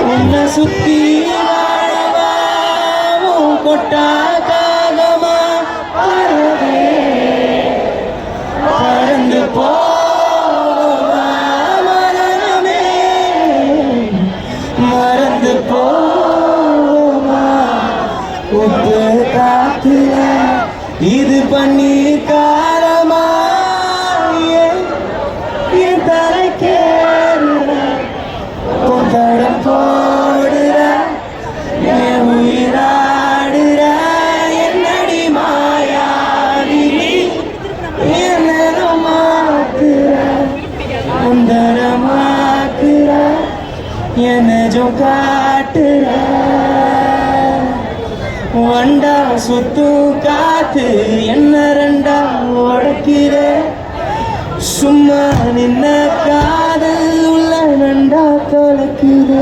உன்னை சுத்தி வாழவா கொட்டா காகமா பறவே பறந்து போவா மரணமே மறந்து போவா உப்பு காத்துல இது பண்ணி காலமா என் தலைக்கேறுற தடம் போடுற என் உயிராடுற என்னடி மாயாவி என்ன மாக்குற அந்தரமாக்குற என்ன ஜோ காட்டுற வண்டா சுத்து காத்து என்ன ரெண்டா உடைக்கிற சும்மா நின்ன காதல் உள்ள நண்டா தொலைக்குது.